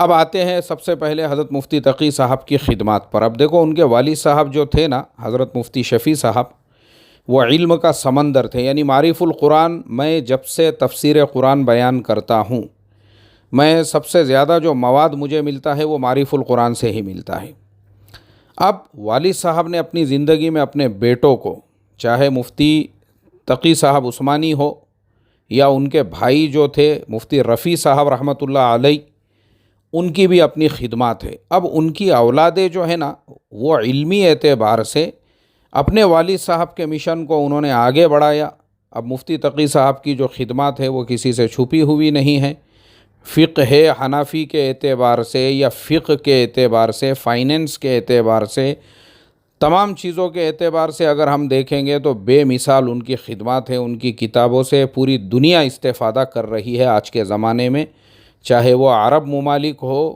اب آتے ہیں سب سے پہلے حضرت مفتی تقی صاحب کی خدمات پر۔ اب دیکھو ان کے والد صاحب جو تھے نا حضرت مفتی شفیع صاحب، وہ علم کا سمندر تھے، یعنی معرف القرآن۔ میں جب سے تفسیر قرآن بیان کرتا ہوں، میں سب سے زیادہ جو مواد مجھے ملتا ہے وہ معرف القرآن سے ہی ملتا ہے۔ اب والد صاحب نے اپنی زندگی میں اپنے بیٹوں کو، چاہے مفتی تقی صاحب عثمانی ہو یا ان کے بھائی جو تھے مفتی رفیع صاحب رحمۃ اللہ علیہ، ان کی بھی اپنی خدمات ہے۔ اب ان کی اولادیں جو ہے نا وہ علمی اعتبار سے اپنے والد صاحب کے مشن کو انہوں نے آگے بڑھایا۔ اب مفتی تقی صاحب کی جو خدمات ہے وہ کسی سے چھپی ہوئی نہیں ہے۔ فقہ حنفی کے اعتبار سے یا فقہ کے اعتبار سے، فائننس کے اعتبار سے، تمام چیزوں کے اعتبار سے اگر ہم دیکھیں گے تو بے مثال ان کی خدمات ہیں۔ ان کی کتابوں سے پوری دنیا استفادہ کر رہی ہے آج کے زمانے میں، چاہے وہ عرب ممالک ہو،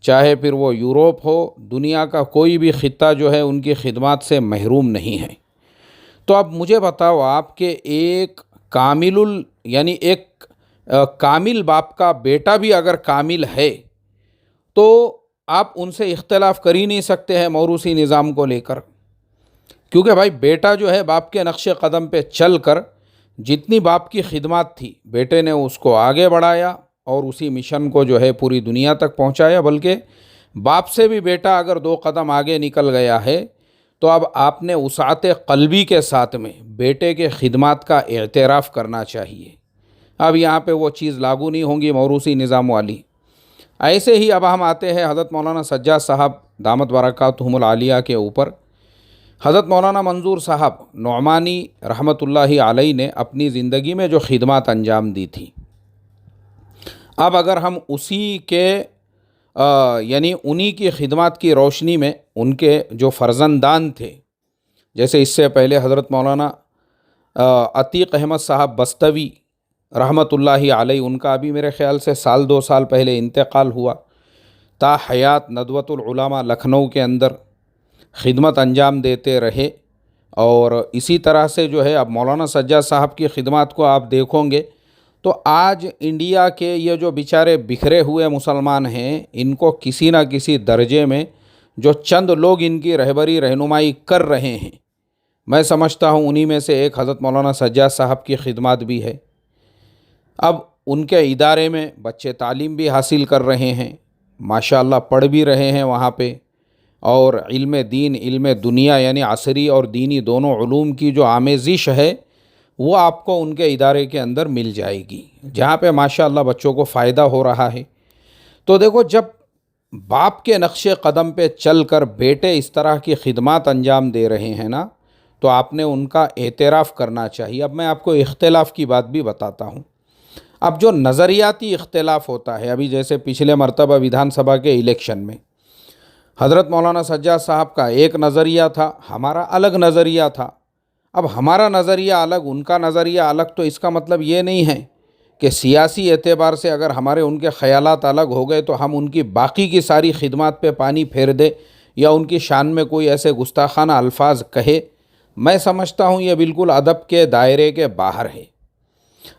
چاہے پھر وہ یوروپ ہو، دنیا کا کوئی بھی خطہ جو ہے ان کی خدمات سے محروم نہیں ہے۔ تو اب مجھے بتاؤ آپ کہ ایک یعنی ایک کامل باپ کا بیٹا بھی اگر کامل ہے تو آپ ان سے اختلاف کر ہی نہیں سکتے ہیں موروثی نظام کو لے کر، کیونکہ بھائی بیٹا جو ہے باپ کے نقش قدم پہ چل کر جتنی باپ کی خدمات تھی بیٹے نے اس کو آگے بڑھایا اور اسی مشن کو جو ہے پوری دنیا تک پہنچایا۔ بلکہ باپ سے بھی بیٹا اگر 2 قدم آگے نکل گیا ہے تو اب آپ نے وسعت قلبی کے ساتھ میں بیٹے کے خدمات کا اعتراف کرنا چاہیے۔ اب یہاں پہ وہ چیز لاگو نہیں ہوں گی موروثی نظام والی۔ ایسے ہی اب ہم آتے ہیں حضرت مولانا سجاد صاحب دامت برکاتہم العالیہ کے اوپر۔ حضرت مولانا منظور صاحب نعمانی رحمۃ اللہ علیہ نے اپنی زندگی میں جو خدمات انجام دی تھی، اب اگر ہم اسی کے یعنی انہی کی خدمات کی روشنی میں ان کے جو فرزندان تھے، جیسے اس سے پہلے حضرت مولانا عتیق احمد صاحب بستوی رحمۃ اللہ علیہ، ان کا ابھی میرے خیال سے 1-2 سال پہلے انتقال ہوا، تا حیات ندوۃ العلماء لکھنؤ کے اندر خدمت انجام دیتے رہے۔ اور اسی طرح سے جو ہے اب مولانا سجاد صاحب کی خدمات کو آپ دیکھو گے تو آج انڈیا کے یہ جو بیچارے بکھرے ہوئے مسلمان ہیں، ان کو کسی نہ کسی درجے میں جو چند لوگ ان کی رہبری رہنمائی کر رہے ہیں، میں سمجھتا ہوں انہی میں سے ایک حضرت مولانا سجاد صاحب کی خدمات بھی ہے۔ اب ان کے ادارے میں بچے تعلیم بھی حاصل کر رہے ہیں، ماشاءاللہ پڑھ بھی رہے ہیں وہاں پہ، اور علم دین علم دنیا یعنی عصری اور دینی دونوں علوم کی جو آمیزش ہے وہ آپ کو ان کے ادارے کے اندر مل جائے گی، جہاں پہ ماشاءاللہ بچوں کو فائدہ ہو رہا ہے۔ تو دیکھو جب باپ کے نقش قدم پہ چل کر بیٹے اس طرح کی خدمات انجام دے رہے ہیں نا، تو آپ نے ان کا اعتراف کرنا چاہیے۔ اب میں آپ کو اختلاف کی بات بھی بتاتا ہوں۔ اب جو نظریاتی اختلاف ہوتا ہے، ابھی جیسے پچھلے مرتبہ ویدھان سبھا کے الیکشن میں حضرت مولانا سجاد صاحب کا ایک نظریہ تھا، ہمارا الگ نظریہ تھا۔ اب ہمارا نظریہ الگ، ان کا نظریہ الگ، تو اس کا مطلب یہ نہیں ہے کہ سیاسی اعتبار سے اگر ہمارے ان کے خیالات الگ ہو گئے تو ہم ان کی باقی کی ساری خدمات پہ پانی پھیر دیں یا ان کی شان میں کوئی ایسے گستاخانہ الفاظ کہے۔ میں سمجھتا ہوں یہ بالکل ادب کے دائرے کے باہر ہے۔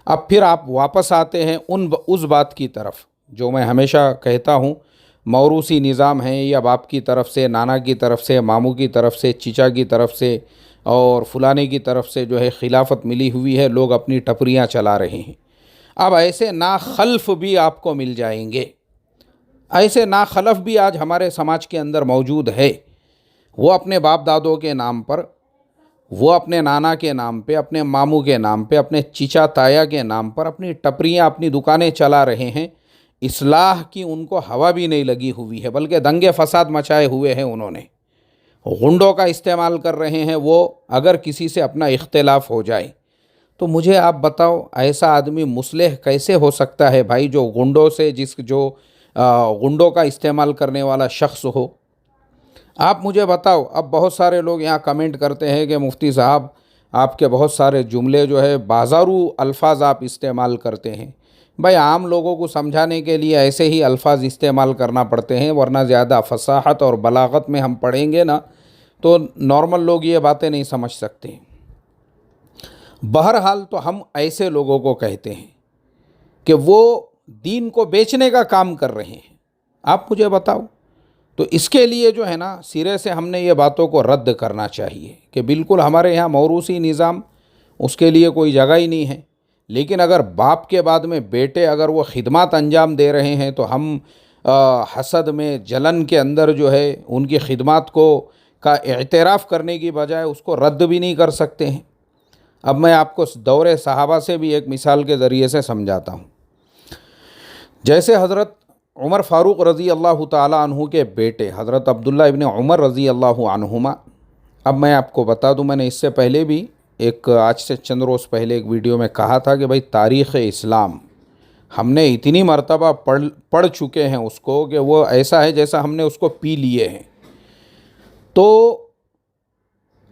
اب پھر آپ واپس آتے ہیں اس بات کی طرف جو میں ہمیشہ کہتا ہوں، موروثی نظام ہے یا باپ کی طرف سے، نانا کی طرف سے، ماموں کی طرف سے، چچا کی طرف سے اور فلانے کی طرف سے جو ہے خلافت ملی ہوئی ہے، لوگ اپنی ٹپریاں چلا رہے ہیں۔ اب ایسے ناخلف بھی آپ کو مل جائیں گے، ایسے ناخلف بھی آج ہمارے سماج کے اندر موجود ہے۔ وہ اپنے باپ دادوں کے نام پر، وہ اپنے نانا کے نام پہ، اپنے ماموں کے نام پہ، اپنے چچا تایا کے نام پر اپنی ٹپریاں، اپنی دکانیں چلا رہے ہیں۔ اصلاح کی ان کو ہوا بھی نہیں لگی ہوئی ہے، بلکہ دنگے فساد مچائے ہوئے ہیں انہوں نے، غنڈوں کا استعمال کر رہے ہیں۔ وہ اگر کسی سے اپنا اختلاف ہو جائے تو مجھے آپ بتاؤ ایسا آدمی مصلح کیسے ہو سکتا ہے بھائی، جو غنڈوں سے جو غنڈوں کا استعمال کرنے والا شخص ہو؟ آپ مجھے بتاؤ۔ اب بہت سارے لوگ یہاں کمنٹ کرتے ہیں کہ مفتی صاحب آپ کے بہت سارے جملے جو ہے بازارو الفاظ آپ استعمال کرتے ہیں۔ بھائی عام لوگوں کو سمجھانے کے لیے ایسے ہی الفاظ استعمال کرنا پڑتے ہیں، ورنہ زیادہ فصاحت اور بلاغت میں ہم پڑھیں گے نا تو نارمل لوگ یہ باتیں نہیں سمجھ سکتے۔ بہرحال تو ہم ایسے لوگوں کو کہتے ہیں کہ وہ دین کو بیچنے کا کام کر رہے ہیں۔ آپ مجھے بتاؤ۔ تو اس کے لیے جو ہے نا سرے سے ہم نے یہ باتوں کو رد کرنا چاہیے کہ بالکل ہمارے یہاں موروثی نظام، اس کے لیے کوئی جگہ ہی نہیں ہے۔ لیکن اگر باپ کے بعد میں بیٹے اگر وہ خدمات انجام دے رہے ہیں تو ہم حسد میں، جلن کے اندر جو ہے ان کی خدمات کا اعتراف کرنے کی بجائے اس کو رد بھی نہیں کر سکتے ہیں۔ اب میں آپ کو دور صحابہ سے بھی ایک مثال کے ذریعے سے سمجھاتا ہوں۔ جیسے حضرت عمر فاروق رضی اللہ تعالیٰ عنہ کے بیٹے حضرت عبداللہ ابن عمر رضی اللہ عنہما، اب میں آپ کو بتا دوں، میں نے اس سے پہلے بھی آج سے چند روز پہلے ایک ویڈیو میں کہا تھا کہ بھائی تاریخ اسلام ہم نے اتنی مرتبہ پڑھ چکے ہیں اس کو کہ وہ ایسا ہے جیسا ہم نے اس کو پی لیے ہیں۔ تو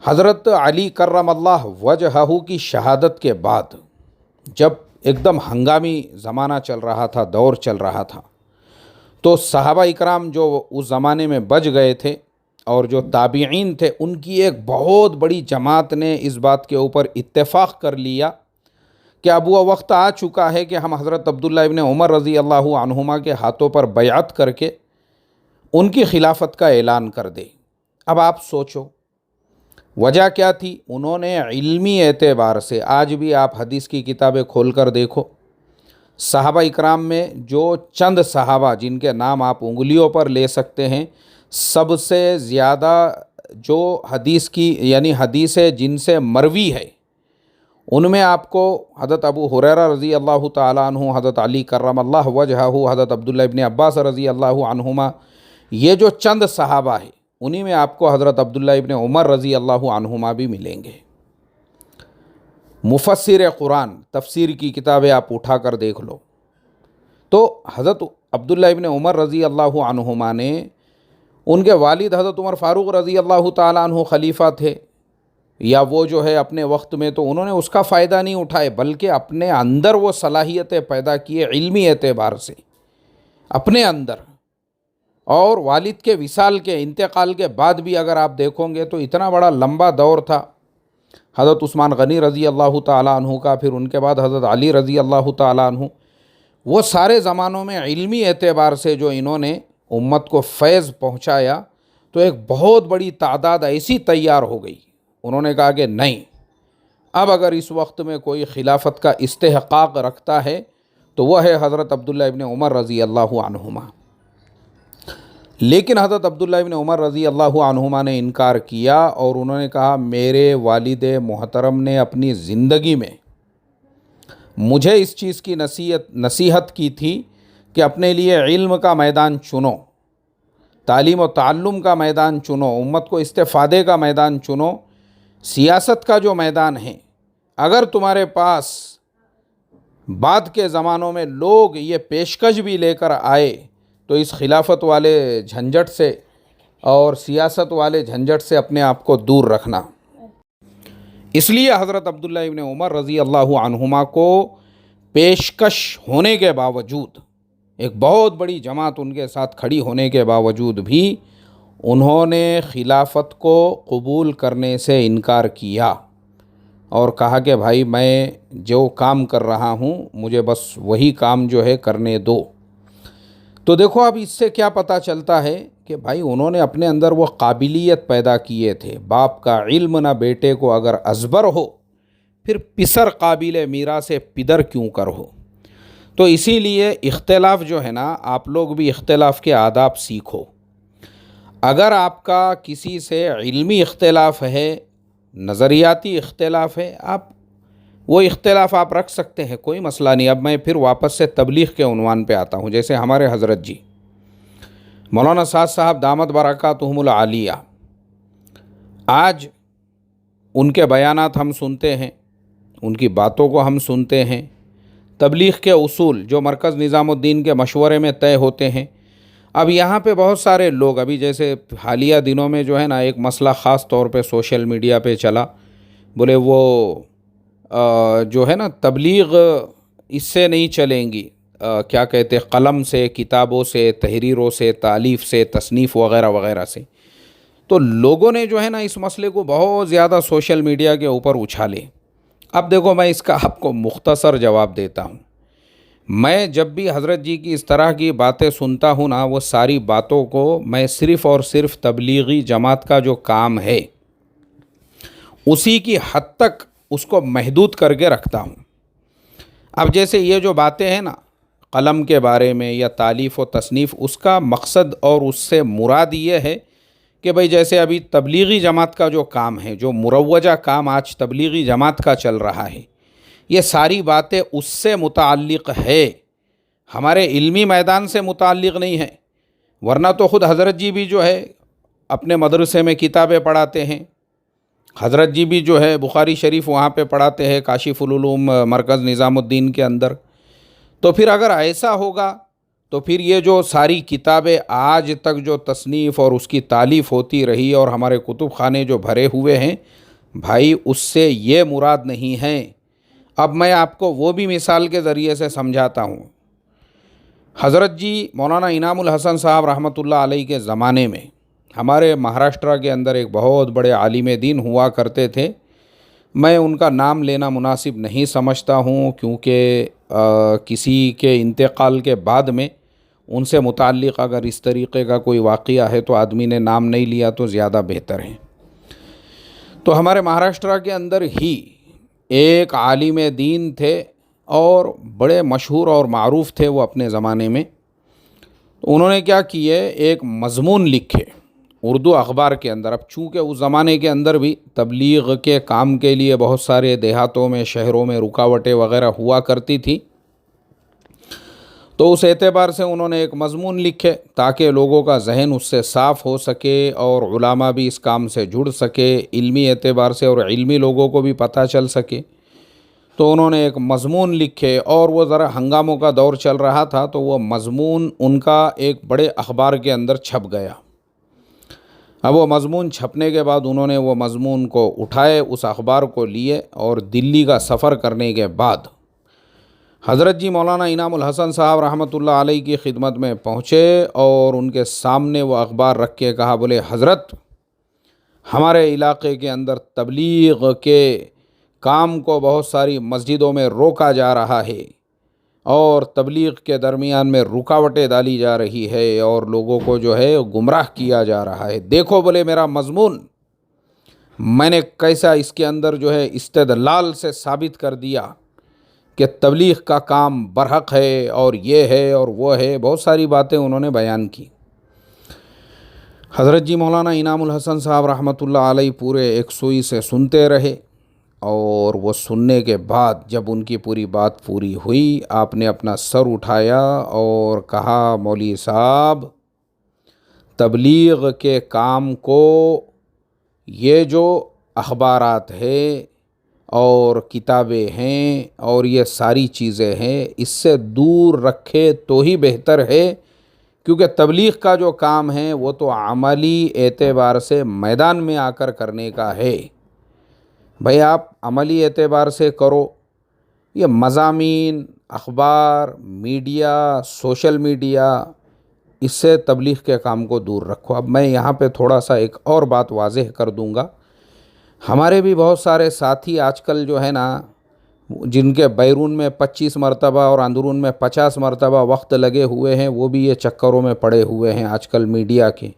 حضرت علی کرم اللہ وجہہ کی شہادت کے بعد جب ایک دم ہنگامی زمانہ چل رہا تھا، دور چل رہا تھا، تو صحابہ اکرام جو اس زمانے میں بچ گئے تھے اور جو تابعین تھے، ان کی ایک بہت بڑی جماعت نے اس بات کے اوپر اتفاق کر لیا کہ اب وہ وقت آ چکا ہے کہ ہم حضرت عبداللہ ابن عمر رضی اللہ عنہما کے ہاتھوں پر بیعت کر کے ان کی خلافت کا اعلان کر دیں۔ اب آپ سوچو وجہ کیا تھی؟ انہوں نے علمی اعتبار سے، آج بھی آپ حدیث کی کتابیں کھول کر دیکھو، صحابہ اکرام میں جو چند صحابہ جن کے نام آپ انگلیوں پر لے سکتے ہیں، سب سے زیادہ جو حدیث کی یعنی حدیث جن سے مروی ہے، ان میں آپ کو حضرت ابو ہریرہ رضی اللہ تعالیٰ عنہ، حضرت علی کرم اللہ وجہہ، حضرت عبداللہ ابن عباس رضی اللہ عنہما، یہ جو چند صحابہ ہیں، انہی میں آپ کو حضرت عبداللہ ابن عمر رضی اللہ عنہما بھی ملیں گے۔ مفسر قرآن، تفسیر کی کتابیں آپ اٹھا کر دیکھ لو، تو حضرت عبداللہ ابن عمر رضی اللہ عنہما نے، ان کے والد حضرت عمر فاروق رضی اللہ تعالیٰ عنہ خلیفہ تھے، یا وہ جو ہے اپنے وقت میں، تو انہوں نے اس کا فائدہ نہیں اٹھائے، بلکہ اپنے اندر وہ صلاحیتیں پیدا کیے علمی اعتبار سے اپنے اندر۔ اور والد کے وصال کے انتقال کے بعد بھی اگر آپ دیکھو گے تو اتنا بڑا لمبا دور تھا حضرت عثمان غنی رضی اللہ تعالیٰ عنہ کا، پھر ان کے بعد حضرت علی رضی اللہ تعالیٰ عنہ، وہ سارے زمانوں میں علمی اعتبار سے جو انہوں نے امت کو فیض پہنچایا، تو ایک بہت بڑی تعداد ایسی تیار ہو گئی۔ انہوں نے کہا کہ نہیں، اب اگر اس وقت میں کوئی خلافت کا استحقاق رکھتا ہے تو وہ ہے حضرت عبداللہ ابن عمر رضی اللہ عنہما۔ لیکن حضرت عبداللہ ابن عمر رضی اللہ عنہما نے انکار کیا، اور انہوں نے کہا میرے والد محترم نے اپنی زندگی میں مجھے اس چیز کی نصیحت کی تھی کہ اپنے لیے علم کا میدان چنو، تعلیم و تعلم کا میدان چنو، امت کو استفادے کا میدان چنو، سیاست کا جو میدان ہے، اگر تمہارے پاس بعد کے زمانوں میں لوگ یہ پیشکش بھی لے کر آئے تو اس خلافت والے جھنجھٹ سے اور سیاست والے جھنجھٹ سے اپنے آپ کو دور رکھنا۔ اس لیے حضرت عبداللہ ابن عمر رضی اللہ عنہما کو پیشکش ہونے کے باوجود، ایک بہت بڑی جماعت ان کے ساتھ کھڑی ہونے کے باوجود بھی، انہوں نے خلافت کو قبول کرنے سے انکار کیا اور کہا کہ بھائی میں جو کام کر رہا ہوں مجھے بس وہی کام جو ہے کرنے دو۔ تو دیکھو اب اس سے کیا پتہ چلتا ہے کہ بھائی انہوں نے اپنے اندر وہ قابلیت پیدا کیے تھے۔ باپ کا علم نہ بیٹے کو اگر ازبر ہو، پھر پسر قابل میراث پدر کیوں کر ہو۔ تو اسی لیے اختلاف جو ہے نا، آپ لوگ بھی اختلاف کے آداب سیکھو۔ اگر آپ کا کسی سے علمی اختلاف ہے، نظریاتی اختلاف ہے، آپ وہ اختلاف آپ رکھ سکتے ہیں، کوئی مسئلہ نہیں۔ اب میں پھر واپس سے تبلیغ کے عنوان پہ آتا ہوں۔ جیسے ہمارے حضرت جی مولانا سعد صاحب دامت برکاتہم العالیہ، آج ان کے بیانات ہم سنتے ہیں، ان کی باتوں کو ہم سنتے ہیں، تبلیغ کے اصول جو مرکز نظام الدین کے مشورے میں طے ہوتے ہیں۔ اب یہاں پہ بہت سارے لوگ، ابھی جیسے حالیہ دنوں میں جو ہے نا ایک مسئلہ خاص طور پہ سوشل میڈیا پہ چلا، بولے وہ جو ہے نا تبلیغ اس سے نہیں چلیں گی، کیا کہتے قلم سے، کتابوں سے، تحریروں سے، تالیف سے، تصنیف وغیرہ وغیرہ سے۔ تو لوگوں نے جو ہے نا اس مسئلے کو بہت زیادہ سوشل میڈیا کے اوپر اچھالے۔ اب دیکھو میں اس کا آپ کو مختصر جواب دیتا ہوں۔ میں جب بھی حضرت جی کی اس طرح کی باتیں سنتا ہوں نا، وہ ساری باتوں کو میں صرف اور صرف تبلیغی جماعت کا جو کام ہے اسی کی حد تک اس کو محدود کر کے رکھتا ہوں۔ اب جیسے یہ جو باتیں ہیں نا قلم کے بارے میں یا تالیف و تصنیف، اس کا مقصد اور اس سے مراد یہ ہے کہ بھئی جیسے ابھی تبلیغی جماعت کا جو کام ہے، جو مروجہ کام آج تبلیغی جماعت کا چل رہا ہے، یہ ساری باتیں اس سے متعلق ہے، ہمارے علمی میدان سے متعلق نہیں ہے۔ ورنہ تو خود حضرت جی بھی جو ہے اپنے مدرسے میں کتابیں پڑھاتے ہیں، حضرت جی بھی جو ہے بخاری شریف وہاں پہ پڑھاتے ہیں کاشف العلوم مرکز نظام الدین کے اندر۔ تو پھر اگر ایسا ہوگا تو پھر یہ جو ساری کتابیں آج تک جو تصنیف اور اس کی تالیف ہوتی رہی اور ہمارے کتب خانے جو بھرے ہوئے ہیں، بھائی اس سے یہ مراد نہیں ہے۔ اب میں آپ کو وہ بھی مثال کے ذریعے سے سمجھاتا ہوں۔ حضرت جی مولانا انعام الحسن صاحب رحمۃ اللہ علیہ کے زمانے میں ہمارے مہاراشٹر کے اندر ایک بہت بڑے عالم دین ہوا کرتے تھے۔ میں ان کا نام لینا مناسب نہیں سمجھتا ہوں، کیونکہ کسی کے انتقال کے بعد میں ان سے متعلق اگر اس طریقے کا کوئی واقعہ ہے تو آدمی نے نام نہیں لیا تو زیادہ بہتر ہے۔ تو ہمارے مہاراشٹر کے اندر ہی ایک عالم دین تھے اور بڑے مشہور اور معروف تھے وہ اپنے زمانے میں۔ انہوں نے کیا کیے، ایک مضمون لکھے اردو اخبار کے اندر۔ اب چونکہ اس زمانے کے اندر بھی تبلیغ کے کام کے لیے بہت سارے دیہاتوں میں شہروں میں رکاوٹیں وغیرہ ہوا کرتی تھی، تو اس اعتبار سے انہوں نے ایک مضمون لکھے تاکہ لوگوں کا ذہن اس سے صاف ہو سکے اور علماء بھی اس کام سے جڑ سکے، علمی اعتبار سے اور علمی لوگوں کو بھی پتہ چل سکے۔ تو انہوں نے ایک مضمون لکھے اور وہ ذرا ہنگاموں کا دور چل رہا تھا، تو وہ مضمون ان کا ایک بڑے اخبار کے اندر چھپ گیا۔ اب وہ مضمون چھپنے کے بعد انہوں نے وہ مضمون کو اٹھائے، اس اخبار کو لیے اور دلی کا سفر کرنے کے بعد حضرت جی مولانا انعام الحسن صاحب رحمۃ اللہ علیہ کی خدمت میں پہنچے اور ان کے سامنے وہ اخبار رکھ کے کہا، بولے حضرت ہمارے علاقے کے اندر تبلیغ کے کام کو بہت ساری مسجدوں میں روکا جا رہا ہے اور تبلیغ کے درمیان میں رکاوٹیں ڈالی جا رہی ہے اور لوگوں کو جو ہے گمراہ کیا جا رہا ہے۔ دیکھو بولے میرا مضمون، میں نے کیسا اس کے اندر جو ہے استدلال سے ثابت کر دیا کہ تبلیغ کا کام برحق ہے اور یہ ہے اور وہ ہے، بہت ساری باتیں انہوں نے بیان کی۔ حضرت جی مولانا انعام الحسن صاحب رحمۃ اللہ علیہ پورے ایک سوئی سے سنتے رہے، اور وہ سننے کے بعد جب ان کی پوری بات پوری ہوئی، آپ نے اپنا سر اٹھایا اور کہا، مولوی صاحب تبلیغ کے کام کو یہ جو اخبارات ہے اور کتابیں ہیں اور یہ ساری چیزیں ہیں، اس سے دور رکھے تو ہی بہتر ہے، کیونکہ تبلیغ کا جو کام ہے وہ تو عملی اعتبار سے میدان میں آ کر کرنے کا ہے۔ بھئی آپ عملی اعتبار سے کرو، یہ مضامین، اخبار، میڈیا، سوشل میڈیا، اس سے تبلیغ کے کام کو دور رکھو۔ اب میں یہاں پہ تھوڑا سا ایک اور بات واضح کر دوں گا۔ ہمارے بھی بہت سارے ساتھی آج کل جو ہے نا، جن کے بیرون میں 25 مرتبہ اور اندرون میں 50 مرتبہ وقت لگے ہوئے ہیں، وہ بھی یہ چکروں میں پڑے ہوئے ہیں آج کل میڈیا کے۔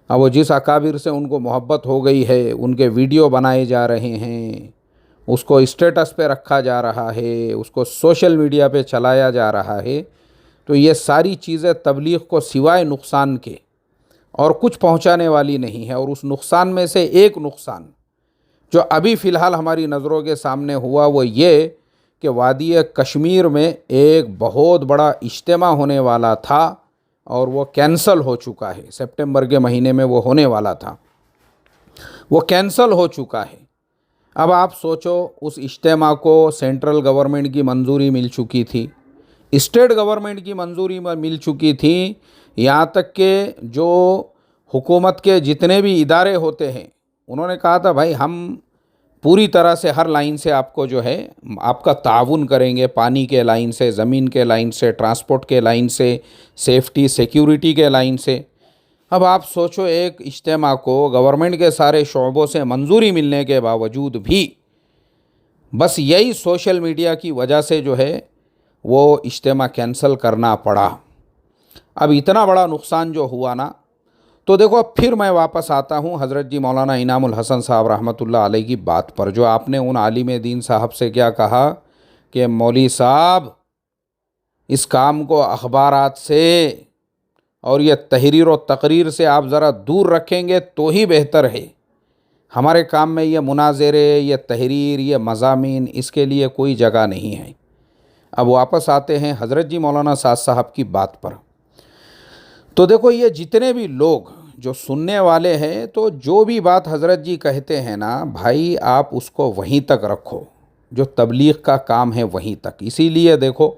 اب وہ جس اکابر سے ان کو محبت ہو گئی ہے، ان کے ویڈیو بنائے جا رہے ہیں، اس کو اسٹیٹس پہ رکھا جا رہا ہے، اس کو سوشل میڈیا پہ چلایا جا رہا ہے، تو یہ ساری چیزیں تبلیغ کو سوائے نقصان کے اور کچھ پہنچانے والی نہیں ہے۔ اور اس نقصان میں سے ایک نقصان جو ابھی فی الحال ہماری نظروں کے سامنے ہوا، وہ یہ کہ وادی کشمیر میں ایک بہت بڑا اجتماع ہونے والا تھا اور وہ کینسل ہو چکا ہے۔ سپٹمبر کے مہینے میں وہ ہونے والا تھا، وہ کینسل ہو چکا ہے۔ اب آپ سوچو، اس اجتماع کو سینٹرل گورنمنٹ کی منظوری مل چکی تھی، اسٹیٹ گورنمنٹ کی منظوری مل چکی تھی، یہاں تک کہ جو حکومت کے جتنے بھی ادارے ہوتے ہیں انہوں نے کہا تھا بھائی ہم پوری طرح سے ہر لائن سے آپ کو جو ہے آپ کا تعاون کریں گے، پانی کے لائن سے، زمین کے لائن سے، ٹرانسپورٹ کے لائن سے، سیفٹی سیکیورٹی کے لائن سے۔ اب آپ سوچو، ایک اجتماع کو گورنمنٹ کے سارے شعبوں سے منظوری ملنے کے باوجود بھی بس یہی سوشل میڈیا کی وجہ سے جو ہے وہ اجتماع کینسل کرنا پڑا۔ اب اتنا بڑا نقصان جو ہوا نا، تو دیکھو اب پھر میں واپس آتا ہوں حضرت جی مولانا انعام الحسن صاحب رحمۃ اللہ علیہ کی بات پر، جو آپ نے ان عالم دین صاحب سے کیا کہا کہ مولوی صاحب اس کام کو اخبارات سے اور یہ تحریر و تقریر سے آپ ذرا دور رکھیں گے تو ہی بہتر ہے۔ ہمارے کام میں یہ مناظرے، یہ تحریر، یہ مضامین، اس کے لیے کوئی جگہ نہیں ہے۔ اب واپس آتے ہیں حضرت جی مولانا سعد صاحب کی بات پر۔ تو دیکھو یہ جتنے بھی لوگ جو سننے والے ہیں، تو جو بھی بات حضرت جی کہتے ہیں نا بھائی، آپ اس کو وہیں تک رکھو، جو تبلیغ کا کام ہے وہیں تک۔ اسی لیے دیکھو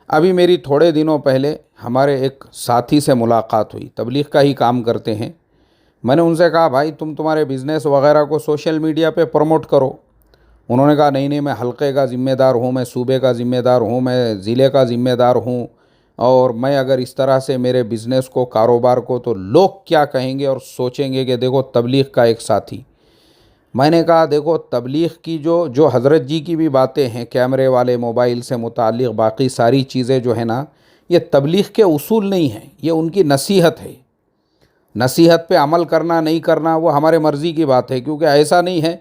ابھی میری تھوڑے دنوں پہلے ہمارے ایک ساتھی سے ملاقات ہوئی، تبلیغ کا ہی کام کرتے ہیں۔ میں نے ان سے کہا بھائی تمہارے بزنس وغیرہ کو سوشل میڈیا پہ پروموٹ کرو۔ انہوں نے کہا نہیں میں حلقے کا ذمہ دار ہوں، میں صوبے کا ذمہ دار ہوں، میں ضلع کا ذمہ دار ہوں، اور میں اگر اس طرح سے میرے بزنس کو، کاروبار کو، تو لوگ کیا کہیں گے اور سوچیں گے کہ دیکھو تبلیغ کا ایک ساتھی۔ میں نے کہا دیکھو تبلیغ کی جو حضرت جی کی بھی باتیں ہیں، کیمرے والے موبائل سے متعلق باقی ساری چیزیں جو ہیں نا، یہ تبلیغ کے اصول نہیں ہیں، یہ ان کی نصیحت ہے۔ نصیحت پہ عمل کرنا نہیں کرنا وہ ہمارے مرضی کی بات ہے، کیونکہ ایسا نہیں ہے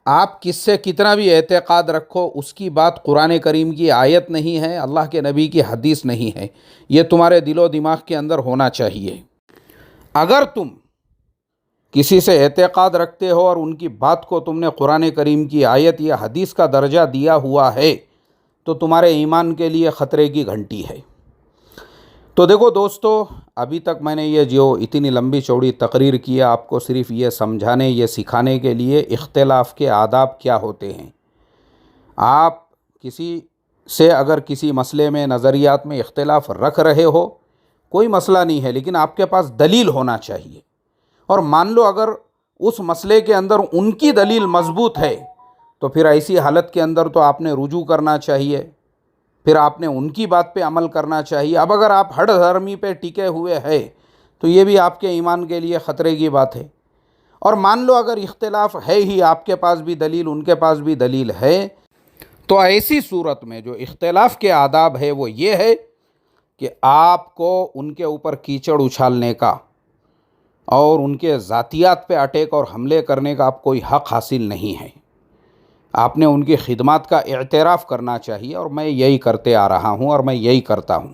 آپ کس سے کتنا بھی اعتقاد رکھو، اس کی بات قرآن کریم کی آیت نہیں ہے، اللہ کے نبی کی حدیث نہیں ہے، یہ تمہارے دل و دماغ کے اندر ہونا چاہیے۔ اگر تم کسی سے اعتقاد رکھتے ہو اور ان کی بات کو تم نے قرآن کریم کی آیت یا حدیث کا درجہ دیا ہوا ہے، تو تمہارے ایمان کے لیے خطرے کی گھنٹی ہے۔ تو دیکھو دوستو، ابھی تک میں نے یہ جو اتنی لمبی چوڑی تقریر کی ہے، آپ کو صرف یہ سمجھانے، یہ سکھانے کے لیے اختلاف کے آداب کیا ہوتے ہیں۔ آپ کسی سے اگر کسی مسئلے میں، نظریات میں اختلاف رکھ رہے ہو، کوئی مسئلہ نہیں ہے، لیکن آپ کے پاس دلیل ہونا چاہیے۔ اور مان لو اگر اس مسئلے کے اندر ان کی دلیل مضبوط ہے، تو پھر ایسی حالت کے اندر تو آپ نے رجوع کرنا چاہیے، پھر آپ نے ان کی بات پہ عمل کرنا چاہیے۔ اب اگر آپ ہر دھرمی پہ ٹکے ہوئے ہیں تو یہ بھی آپ کے ایمان کے لیے خطرے کی بات ہے۔ اور مان لو اگر اختلاف ہے ہی، آپ کے پاس بھی دلیل، ان کے پاس بھی دلیل ہے، تو ایسی صورت میں جو اختلاف کے آداب ہے وہ یہ ہے کہ آپ کو ان کے اوپر کیچڑ اچھالنے کا اور ان کے ذاتیات پہ اٹیک اور حملے کرنے کا آپ کوئی حق حاصل نہیں ہے۔ آپ نے ان کی خدمات کا اعتراف کرنا چاہیے، اور میں یہی کرتے آ رہا ہوں اور میں یہی کرتا ہوں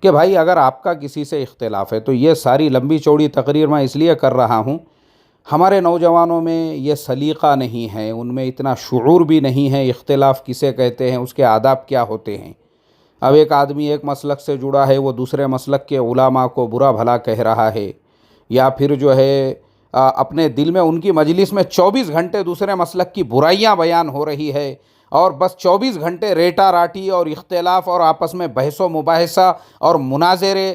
کہ بھائی اگر آپ کا کسی سے اختلاف ہے، تو یہ ساری لمبی چوڑی تقریر میں اس لیے کر رہا ہوں، ہمارے نوجوانوں میں یہ سلیقہ نہیں ہے، ان میں اتنا شعور بھی نہیں ہے اختلاف کسے کہتے ہیں، اس کے آداب کیا ہوتے ہیں۔ اب ایک آدمی ایک مسلک سے جڑا ہے، وہ دوسرے مسلک کے علماء کو برا بھلا کہہ رہا ہے، یا پھر جو ہے اپنے دل میں ان کی مجلس میں 24 گھنٹے دوسرے مسلک کی برائیاں بیان ہو رہی ہے، اور بس 24 گھنٹے ریٹا راٹی اور اختلاف اور آپس میں بحث و مباحثہ اور مناظرے،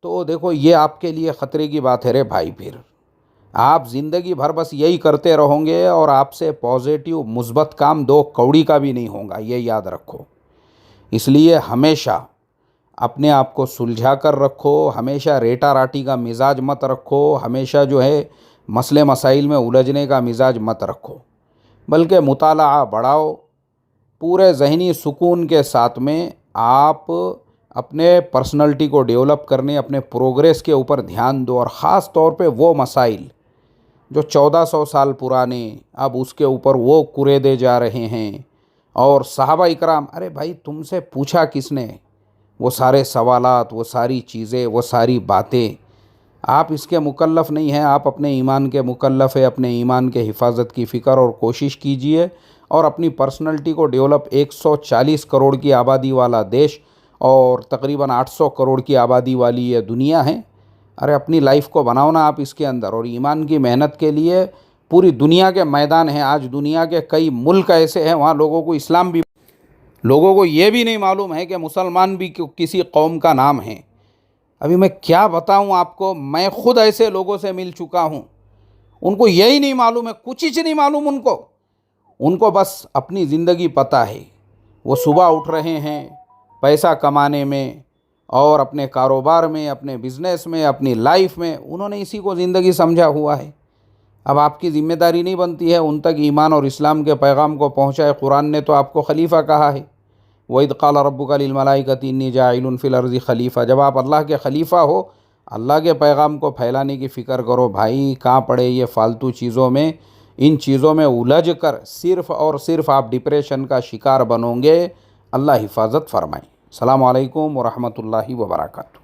تو دیکھو یہ آپ کے لیے خطرے کی بات ہے رے بھائی۔ پھر آپ زندگی بھر بس یہی کرتے رہو گے، اور آپ سے پازیٹیو مثبت کام دو کوڑی کا بھی نہیں ہوگا، یہ یاد رکھو۔ اس لیے ہمیشہ اپنے آپ کو سلجھا کر رکھو، ہمیشہ ریٹا راٹی کا مزاج مت رکھو، ہمیشہ جو ہے مسئلے مسائل میں الجھنے کا مزاج مت رکھو، بلکہ مطالعہ بڑھاؤ، پورے ذہنی سکون کے ساتھ میں آپ اپنے پرسنالٹی کو ڈیولپ کرنے، اپنے پروگریس کے اوپر دھیان دو، اور خاص طور پہ وہ مسائل جو 1400 سال پرانے، اب اس کے اوپر وہ کریدے جا رہے ہیں۔ اور صحابہ اکرام، ارے بھائی تم سے پوچھا کس نے وہ سارے سوالات، وہ ساری چیزیں، وہ ساری باتیں؟ آپ اس کے مکلف نہیں ہیں، آپ اپنے ایمان کے مکلف ہیں۔ اپنے ایمان کے حفاظت کی فکر اور کوشش کیجئے، اور اپنی پرسنالٹی کو ڈیولپ۔ 140 کروڑ کی آبادی والا دیش اور تقریباً 800 کروڑ کی آبادی والی یہ دنیا ہے، ارے اپنی لائف کو بناؤ نا آپ اس کے اندر، اور ایمان کی محنت کے لیے پوری دنیا کے میدان ہیں۔ آج دنیا کے کئی ملک ایسے ہیں وہاں لوگوں کو اسلام بھی، لوگوں کو یہ بھی نہیں معلوم ہے کہ مسلمان بھی کسی قوم کا نام ہے۔ ابھی میں کیا بتاؤں آپ کو، میں خود ایسے لوگوں سے مل چکا ہوں، ان کو یہی نہیں معلوم ہے، کچھ ہی نہیں معلوم ان کو بس اپنی زندگی پتہ ہے۔ وہ صبح اٹھ رہے ہیں پیسہ کمانے میں، اور اپنے کاروبار میں، اپنے بزنس میں، اپنی لائف میں، انہوں نے اسی کو زندگی سمجھا ہوا ہے۔ اب آپ کی ذمہ داری نہیں بنتی ہے ان تک ایمان اور اسلام کے پیغام کو پہنچائے۔ قرآن نے تو آپ کو خلیفہ کہا ہے، وَإِذْ قَالَ رَبُّكَ لِلْمَلَائِكَةِ إِنِّي جَاعِلٌ فِي الْأَرْضِ خلیفہ، جب آپ اللہ کے خلیفہ ہو، اللہ کے پیغام کو پھیلانے کی فکر کرو بھائی، کہاں پڑے یہ فالتو چیزوں میں، ان چیزوں میں الجھ کر صرف اور صرف آپ ڈپریشن کا شکار بنو گے۔ اللہ حفاظت فرمائے۔ السلام علیکم ورحمۃ اللہ وبرکاتہ۔